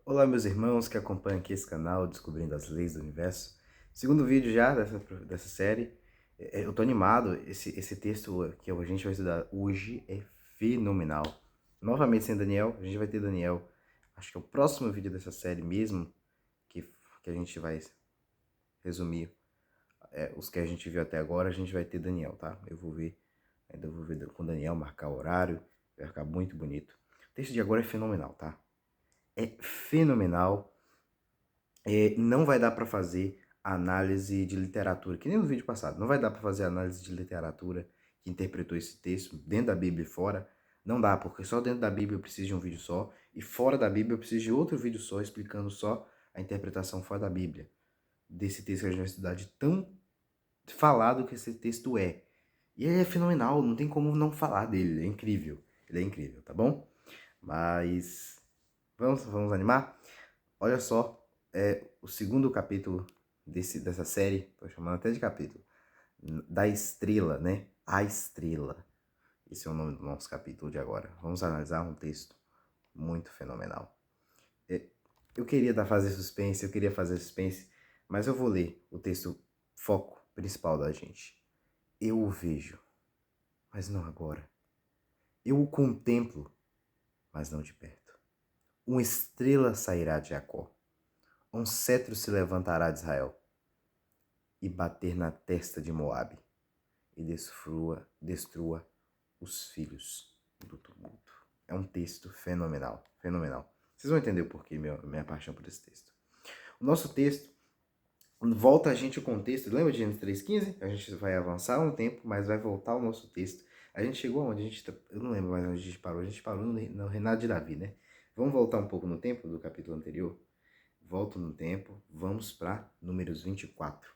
Olá, meus irmãos que acompanham aqui esse canal Descobrindo as Leis do Universo. Segundo vídeo já dessa série. Eu tô animado. Esse texto que a gente vai estudar hoje é fenomenal. Novamente sem Daniel, a gente vai ter Daniel. Acho que é o próximo vídeo dessa série mesmo, que, que a gente vai resumir os que a gente viu até agora, a gente vai ter Daniel, tá? Ainda vou ver com Daniel, marcar o horário, vai ficar muito bonito. O texto de agora é fenomenal, tá? É fenomenal. Não vai dar para fazer análise de literatura, que nem no vídeo passado. Não vai dar para fazer análise de literatura que interpretou esse texto dentro da Bíblia e fora. Não dá, porque só dentro da Bíblia eu preciso de um vídeo só, e fora da Bíblia eu preciso de outro vídeo só, explicando só a interpretação fora da Bíblia desse texto que a gente vai estudar, de tão falado que esse texto é. E ele é fenomenal, não tem como não falar dele, ele é incrível, tá bom? Mas vamos animar? Olha só, o segundo capítulo dessa série, tô chamando até de capítulo, da estrela, né? A estrela. Esse é o nome do nosso capítulo de agora. Vamos analisar um texto muito fenomenal. Eu queria fazer suspense, mas eu vou ler o texto foco principal da gente. Eu o vejo, mas não agora. Eu o contemplo, mas não de perto. Uma estrela sairá de Jacó. Um cetro se levantará de Israel e bater na testa de Moabe e destrua os filhos do tumulto. É um texto fenomenal, fenomenal. Vocês vão entender o porquê minha paixão por esse texto. O nosso texto volta a gente o contexto. Lembra de Gênesis 3,15? A gente vai avançar um tempo, mas vai voltar o nosso texto. A gente chegou aonde? Eu não lembro mais onde a gente parou. A gente parou no reinado de Davi, né? Vamos voltar um pouco no tempo do capítulo anterior? Volto no tempo, vamos para Números 24.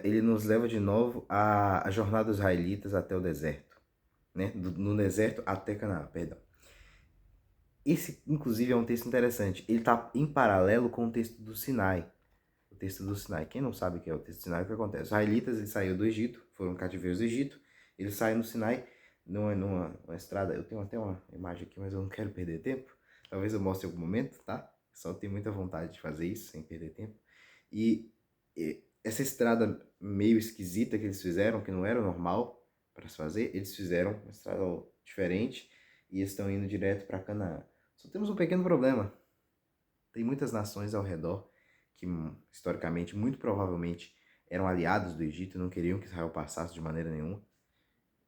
Ele nos leva de novo à jornada dos israelitas até o deserto, né? No deserto até Canaã, perdão. Esse, inclusive, é um texto interessante. Ele está em paralelo com o texto do Sinai. O texto do Sinai. Quem não sabe o que é o texto do Sinai, o que acontece? Os israelitas, eles saíram do Egito, foram cativeiros do Egito, eles saem no Sinai, numa estrada. Eu tenho até uma imagem aqui, mas eu não quero perder tempo. Talvez eu mostre em algum momento, tá? Só tenho muita vontade de fazer isso, sem perder tempo. E essa estrada meio esquisita que eles fizeram, que não era normal para se fazer, eles fizeram uma estrada diferente e estão indo direto para Canaã. Só temos um pequeno problema. Tem muitas nações ao redor que, historicamente, muito provavelmente, eram aliados do Egito e não queriam que Israel passasse de maneira nenhuma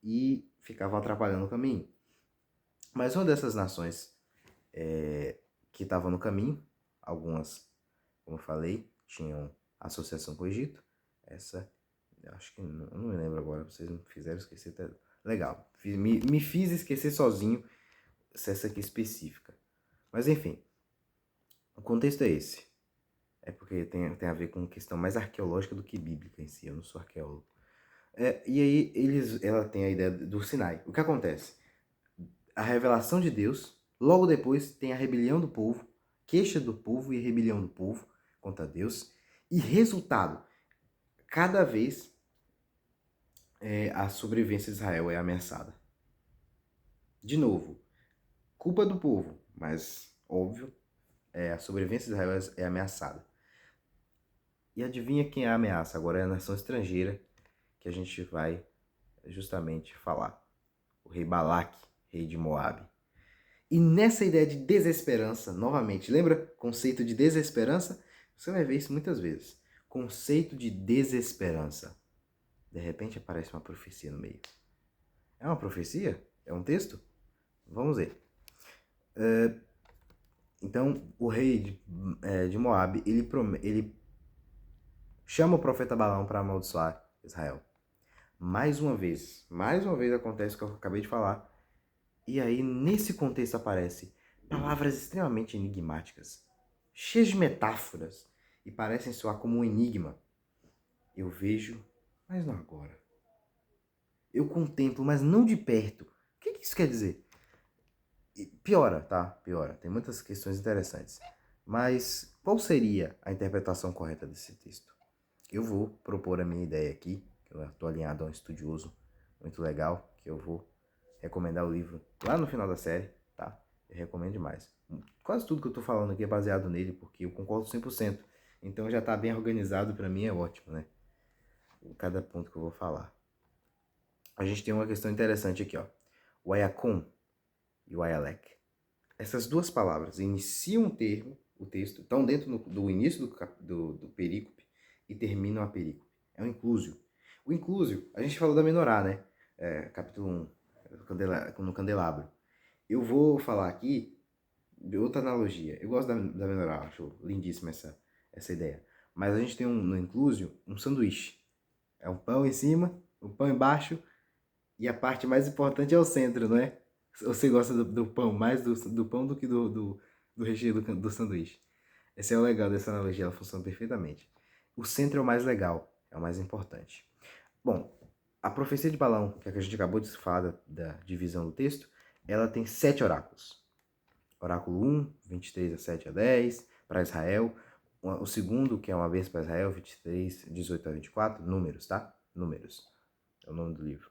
e ficavam atrapalhando o caminho. Mas uma dessas nações que estavam no caminho, algumas, como eu falei, tinham associação com o Egito. Essa, acho que não me lembro agora, vocês me fizeram esquecer. Tá legal, me fiz esquecer sozinho essa aqui específica. Mas enfim, o contexto é esse. É porque tem a ver com questão mais arqueológica do que bíblica em si, eu não sou arqueólogo. E aí ela tem a ideia do Sinai. O que acontece? A revelação de Deus, logo depois tem a rebelião do povo, queixa do povo e rebelião do povo contra Deus. E resultado, cada vez a sobrevivência de Israel é ameaçada. De novo, culpa do povo, mas óbvio, a sobrevivência de Israel é ameaçada. E adivinha quem é a ameaça? Agora é a nação estrangeira que a gente vai justamente falar. O rei Balaque, rei de Moabe. E nessa ideia de desesperança, novamente, lembra conceito de desesperança? Você vai ver isso muitas vezes. Conceito de desesperança. De repente aparece uma profecia no meio. É uma profecia? É um texto? Vamos ver. Então, o rei de Moabe, ele chama o profeta Balaão para amaldiçoar Israel. Mais uma vez acontece o que eu acabei de falar. E aí, nesse contexto, aparecem palavras extremamente enigmáticas, cheias de metáforas, e parecem soar como um enigma. Eu vejo, mas não agora. Eu contemplo, mas não de perto. O que isso quer dizer? E piora, tá? Piora. Tem muitas questões interessantes. Mas qual seria a interpretação correta desse texto? Eu vou propor a minha ideia aqui, que eu estou alinhado a um estudioso muito legal, que eu vou recomendar o livro lá no final da série, tá? Eu recomendo demais. Quase tudo que eu tô falando aqui é baseado nele, porque eu concordo 100%. Então já tá bem organizado, pra mim é ótimo, né? Cada ponto que eu vou falar. A gente tem uma questão interessante aqui, ó. O Ayakon e o Ayalek. Essas duas palavras iniciam o texto, estão dentro do início do perícope e terminam a perícope. É um inclúsio. O inclúsio, a gente falou da menorá, né? Capítulo 1, no candelabro. Eu vou falar aqui de outra analogia. Eu gosto da menorá, acho lindíssima essa ideia. Mas a gente tem no inclúsio um sanduíche. É um pão em cima, um pão embaixo e a parte mais importante é o centro, não é? Você gosta do pão, mais do pão do que do recheio do sanduíche. Esse é o legal dessa analogia, ela funciona perfeitamente. O centro é o mais legal, é o mais importante. Bom, a profecia de Balaão, que é a gente acabou de falar da divisão do texto, ela tem 7 oráculos. Oráculo 1, 23 a 7 a 10, para Israel. O segundo, que é uma vez para Israel, 23, 18 a 24, números, tá? Números, é o nome do livro.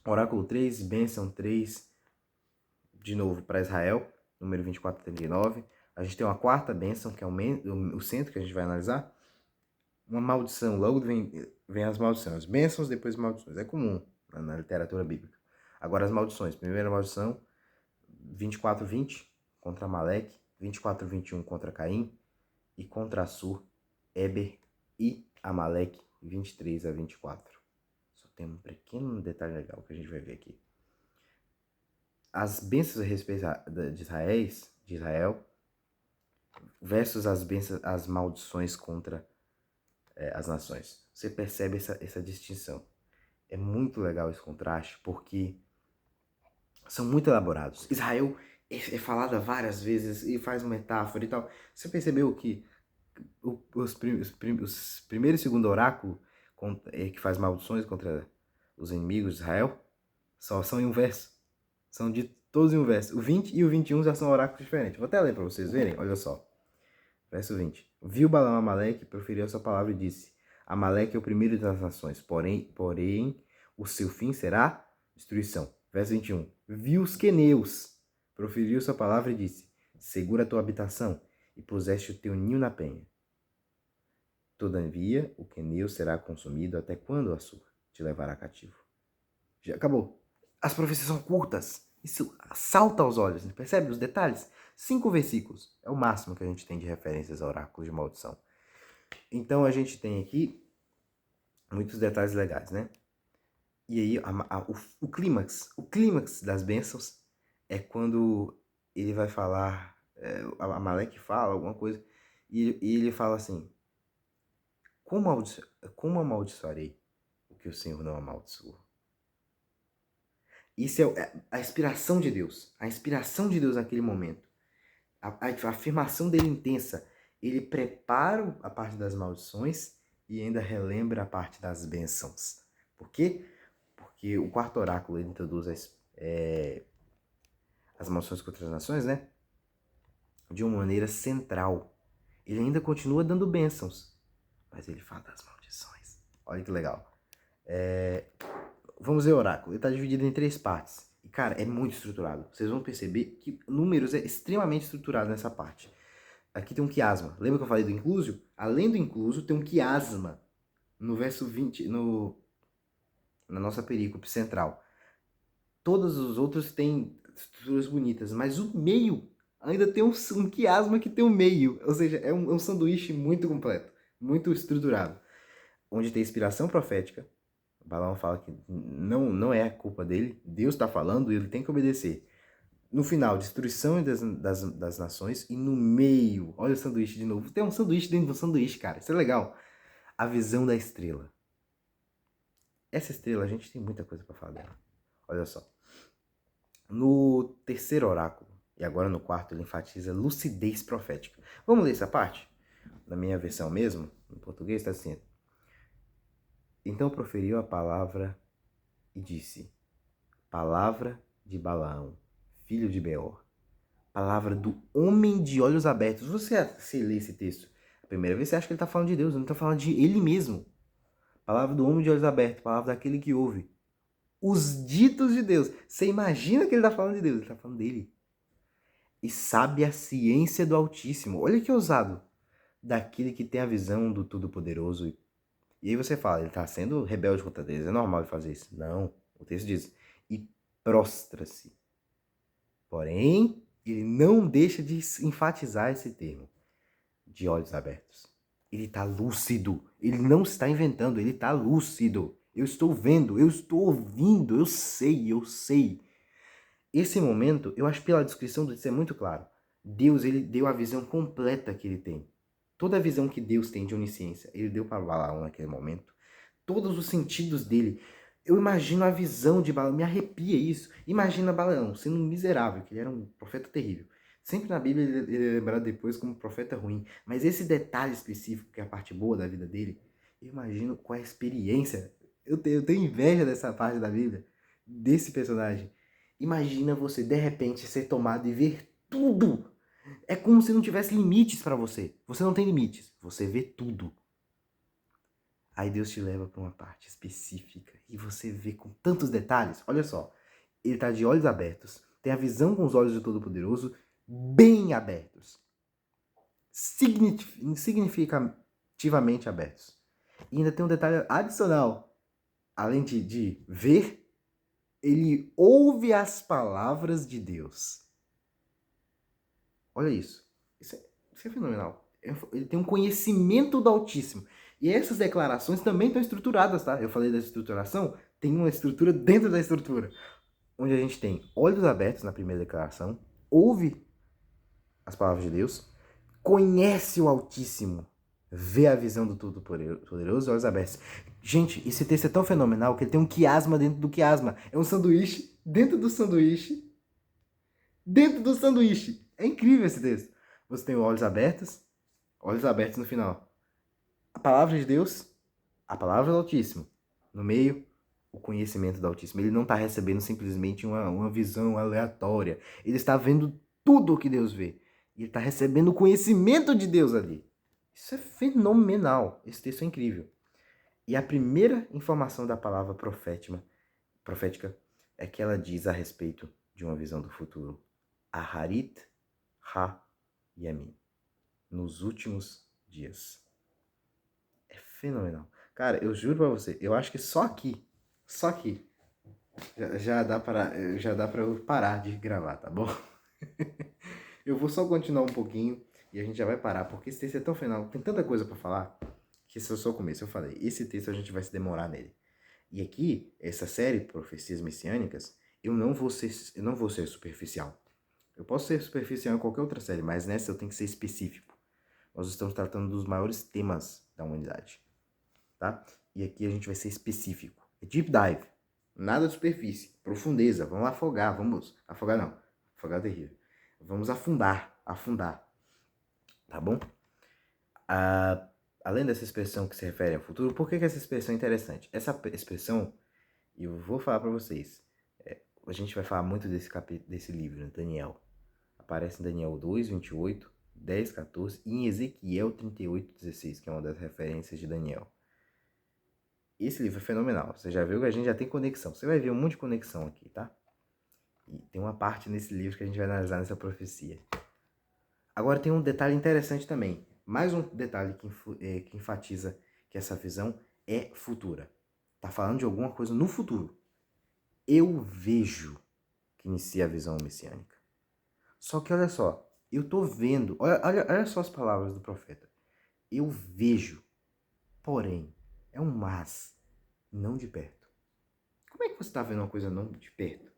Oráculo 3, bênção 3, de novo para Israel, número 24 a 39. A gente tem uma quarta bênção, que é o centro que a gente vai analisar. Uma maldição, logo vem as maldições. Bênçãos, depois maldições. É comum na literatura bíblica. Agora as maldições. Primeira maldição, 24, 20 contra Amaleque, 24, 21 contra Caim e contra Assur, Eber e Amaleque, 23 a 24. Só tem um pequeno detalhe legal que a gente vai ver aqui. As bênçãos a respeito de Israel versus as maldições contra as nações. Você percebe essa distinção. É muito legal esse contraste, porque são muito elaborados. Israel é falada várias vezes e faz uma metáfora e tal. Você percebeu que os primeiro e segundo oráculo que faz maldições contra os inimigos de Israel só são em um verso. São de todos em um verso. O 20 e o 21 já são oráculos diferentes. Vou até ler para vocês verem. Olha só. Verso 20. Viu Balaão Amaleque, proferiu a sua palavra e disse: Amaleque é o primeiro das nações, porém o seu fim será destruição. Verso 21. Viu os queneus, proferiu sua palavra e disse: Segura a tua habitação e puseste o teu ninho na penha. Todavia, o queneu será consumido até quando, Assur, te levará cativo. Já acabou. As profecias são curtas. Isso salta aos olhos, percebe os detalhes? 5 versículos. É o máximo que a gente tem de referências a oráculos de maldição. Então a gente tem aqui muitos detalhes legais, né? E aí o clímax das bênçãos é quando ele vai falar, Amaleque fala alguma coisa, e ele fala assim: como amaldiçoarei o que o Senhor não amaldiçoou? Isso é a inspiração de Deus. A inspiração de Deus naquele momento. A afirmação dele intensa. Ele prepara a parte das maldições e ainda relembra a parte das bênçãos. Por quê? Porque o quarto oráculo ele introduz as maldições contra as nações, né? De uma maneira central. Ele ainda continua dando bênçãos, mas ele fala das maldições. Olha que legal. Vamos ver o oráculo. Ele está dividido em 3 partes. E, cara, é muito estruturado. Vocês vão perceber que números é extremamente estruturado nessa parte. Aqui tem um quiasma. Lembra que eu falei do incluso? Além do incluso, tem um quiasma no verso 20, na nossa perícope central. Todos os outros têm estruturas bonitas, mas o meio ainda tem um quiasma que tem um meio. Ou seja, é um sanduíche muito completo, muito estruturado. Onde tem inspiração profética. Balaão fala que não é a culpa dele, Deus está falando e ele tem que obedecer. No final, destruição das nações. E no meio, olha o sanduíche de novo. Tem um sanduíche dentro do sanduíche, cara. Isso é legal. A visão da estrela. Essa estrela, a gente tem muita coisa para falar dela. Olha só. No terceiro oráculo, e agora no quarto, ele enfatiza lucidez profética. Vamos ler essa parte? Na minha versão mesmo, em português, está assim. Então proferiu a palavra e disse: Palavra de Balaão, filho de Beor. Palavra do homem de olhos abertos. Você lê esse texto a primeira vez, você acha que ele está falando de Deus, não está falando de ele mesmo. Palavra do homem de olhos abertos, palavra daquele que ouve os ditos de Deus. Você imagina que ele está falando de Deus, ele está falando dele. e sabe a ciência do Altíssimo. Olha que ousado. Daquele que tem a visão do Todo-Poderoso. E aí você fala, ele está sendo rebelde contra Deus, é normal ele fazer isso. Não, o texto diz, e prostra-se. Porém, ele não deixa de enfatizar esse termo, de olhos abertos. Ele está lúcido, ele não está inventando, ele está lúcido. Eu estou vendo, eu estou ouvindo, eu sei, eu sei. Esse momento, eu acho que pela descrição do texto é muito claro. Deus, ele deu a visão completa que ele tem. Toda a visão que Deus tem de onisciência, ele deu para Balaão naquele momento. Todos os sentidos dele. Eu imagino a visão de Balaão, me arrepia isso. Imagina Balaão sendo um miserável, que ele era um profeta terrível. Sempre na Bíblia ele é lembrado depois como um profeta ruim. Mas esse detalhe específico, que é a parte boa da vida dele, eu imagino qual é a experiência. Eu tenho inveja dessa parte da Bíblia, desse personagem. Imagina você, de repente, ser tomado e ver tudo. É como se não tivesse limites para você. Você não tem limites. Você vê tudo. Aí Deus te leva para uma parte específica e você vê com tantos detalhes. Olha só, ele está de olhos abertos, tem a visão com os olhos do Todo-Poderoso bem abertos, significativamente abertos. E ainda tem um detalhe adicional. Além de ver, ele ouve as palavras de Deus. Olha isso. Isso é fenomenal. Ele tem um conhecimento do Altíssimo. E essas declarações também estão estruturadas, tá? Eu falei da estruturação, tem uma estrutura dentro da estrutura. Onde a gente tem olhos abertos na primeira declaração, ouve as palavras de Deus, conhece o Altíssimo, vê a visão do Todo-Poderoso e olhos abertos. Gente, esse texto é tão fenomenal que ele tem um quiasma dentro do quiasma. É um sanduíche dentro do sanduíche dentro do sanduíche. É incrível esse texto. Você tem olhos abertos no final. A palavra de Deus, a palavra do Altíssimo. No meio, o conhecimento do Altíssimo. Ele não está recebendo simplesmente uma visão aleatória. Ele está vendo tudo o que Deus vê. Ele está recebendo o conhecimento de Deus ali. Isso é fenomenal. Esse texto é incrível. E a primeira informação da palavra profética é que ela diz a respeito de uma visão do futuro. Aharit ha-yamin. Nos últimos dias. É fenomenal. Cara, eu juro pra você, eu acho que só aqui, já dá pra eu parar de gravar, tá bom? Eu vou só continuar um pouquinho e a gente já vai parar, porque esse texto é tão fenomenal, tem tanta coisa pra falar, que esse é só o começo. Eu falei, esse texto a gente vai se demorar nele. E aqui, essa série Profecias Messiânicas, eu não vou ser superficial. Eu posso ser superficial em qualquer outra série, mas nessa eu tenho que ser específico. Nós estamos tratando dos maiores temas da humanidade, tá? E aqui a gente vai ser específico. É deep dive. Nada de superfície. Profundeza. Vamos afogar. Afogar não. Afogar é terrível. Vamos afundar. Tá bom? Além dessa expressão que se refere ao futuro, por que essa expressão é interessante? Essa expressão, eu vou falar para vocês. A gente vai falar muito desse livro, né? Daniel. Aparece em Daniel 2, 28, 10, 14 e em Ezequiel 38, 16, que é uma das referências de Daniel. Esse livro é fenomenal. Você já viu que a gente já tem conexão. Você vai ver um monte de conexão aqui, tá? E tem uma parte nesse livro que a gente vai analisar nessa profecia. Agora tem um detalhe interessante também. Mais um detalhe que enfatiza que essa visão é futura. Tá falando de alguma coisa no futuro. Eu vejo que inicia a visão messiânica. Só que olha só, eu tô vendo, olha só as palavras do profeta. Eu vejo, porém, é um mas, não de perto. Como é que você está vendo uma coisa não de perto?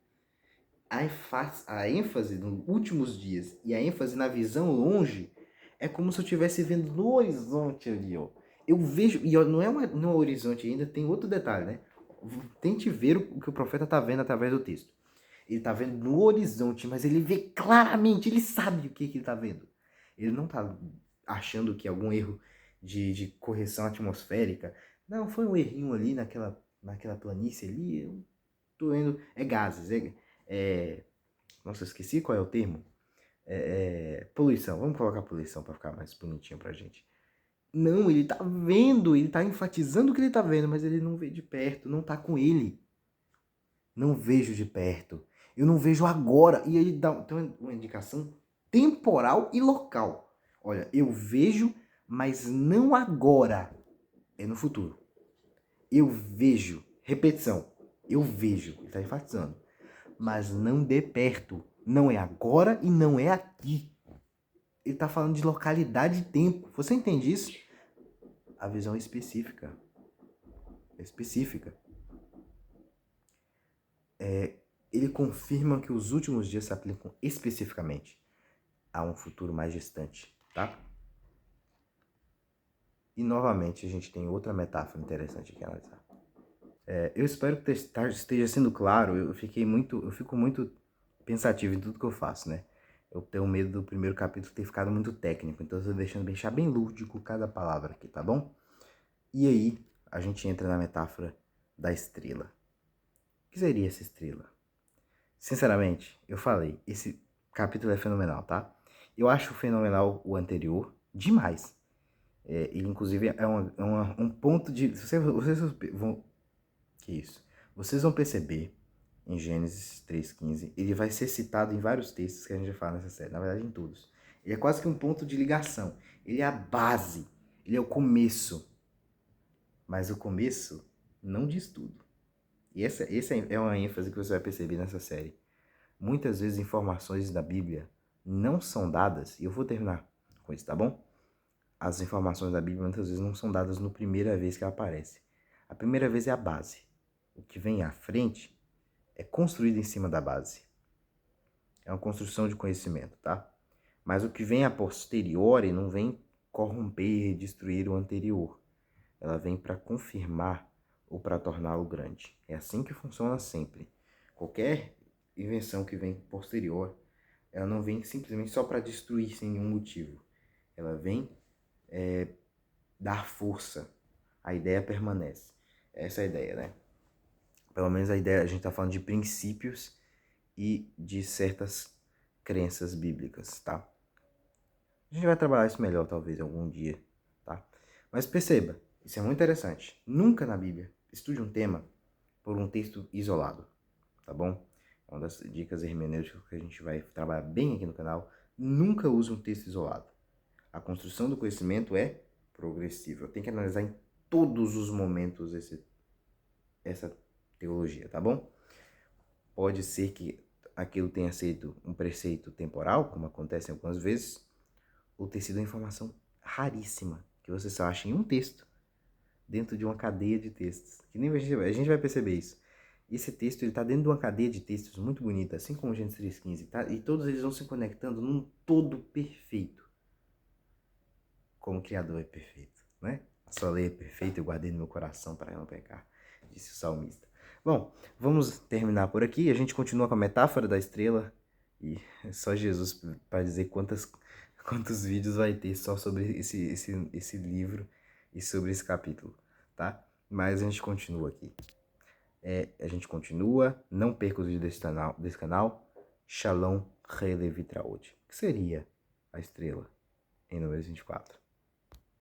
A ênfase nos últimos dias e a ênfase na visão longe é como se eu estivesse vendo no horizonte ali, ó. Eu vejo, e ó, não é no horizonte ainda, tem outro detalhe, né? Tente ver o que o profeta está vendo através do texto. Ele está vendo no horizonte, mas ele vê claramente, ele sabe o que ele está vendo. Ele não está achando que é algum erro de correção atmosférica. Não, foi um errinho ali naquela planície ali. Eu tô vendo. É gases. Nossa, eu esqueci qual é o termo. Poluição. Vamos colocar poluição para ficar mais bonitinho pra gente. Não, ele tá vendo, ele tá enfatizando o que ele tá vendo, mas ele não vê de perto, não tá com ele. Não vejo de perto. Eu não vejo agora. E ele dá uma indicação temporal e local. Olha, eu vejo, mas não agora. É no futuro. Eu vejo. Repetição. Eu vejo. Ele está enfatizando. Mas não de perto. Não é agora e não é aqui. Ele está falando de localidade e tempo. Você entende isso? A visão é específica. É específica. Ele confirma que os últimos dias se aplicam especificamente a um futuro mais distante, tá? E novamente a gente tem outra metáfora interessante aqui a analisar. Eu espero que esteja sendo claro. Eu fico muito pensativo em tudo que eu faço, né? Eu tenho medo do primeiro capítulo ter ficado muito técnico, então eu tô deixar bem lúdico cada palavra aqui, tá bom? E aí a gente entra na metáfora da estrela. O que seria essa estrela? Sinceramente, eu falei, esse capítulo é fenomenal, tá? Eu acho fenomenal o anterior demais. Ele, inclusive, é um ponto de... Vocês vão... Que isso? Vocês vão perceber, em Gênesis 3,15, ele vai ser citado em vários textos que a gente vai falar nessa série, na verdade em todos. Ele é quase que um ponto de ligação. Ele é a base, ele é o começo. Mas o começo não diz tudo. E essa é uma ênfase que você vai perceber nessa série. Muitas vezes informações da Bíblia não são dadas, e eu vou terminar com isso, tá bom? As informações da Bíblia muitas vezes não são dadas na primeira vez que ela aparece. A primeira vez é a base. O que vem à frente é construído em cima da base. É uma construção de conhecimento, tá? Mas o que vem a posteriori não vem corromper, destruir o anterior. Ela vem para confirmar ou para torná-lo grande. É assim que funciona sempre. Qualquer invenção que vem posterior, ela não vem simplesmente só para destruir sem nenhum motivo. Ela vem dar força. A ideia permanece. Essa é a ideia, né? Pelo menos a ideia, a gente está falando de princípios e de certas crenças bíblicas, tá? A gente vai trabalhar isso melhor, talvez, algum dia, tá? Mas perceba, isso é muito interessante. Nunca na Bíblia estude um tema por um texto isolado, tá bom? É uma das dicas hermenêuticas que a gente vai trabalhar bem aqui no canal. Nunca use um texto isolado. A construção do conhecimento é progressiva. Tem que analisar em todos os momentos essa teologia, tá bom? Pode ser que aquilo tenha sido um preceito temporal, como acontece algumas vezes, ou ter sido uma informação raríssima, que você só acha em um texto, dentro de uma cadeia de textos. Que nem a gente vai perceber isso. Esse texto está dentro de uma cadeia de textos muito bonita, assim como o Gênesis 3,15, tá? E todos eles vão se conectando num todo perfeito. Como o Criador é perfeito, né? A sua lei é perfeita, eu guardei no meu coração para não pecar, disse o salmista. Bom, vamos terminar por aqui. A gente continua com a metáfora da estrela. E é só Jesus para dizer quantos vídeos vai ter só sobre esse livro e sobre esse capítulo, tá? Mas a gente continua aqui. A gente continua. Não perca os vídeos desse canal. Shalom Relevitraot. O que seria a estrela em Números 24?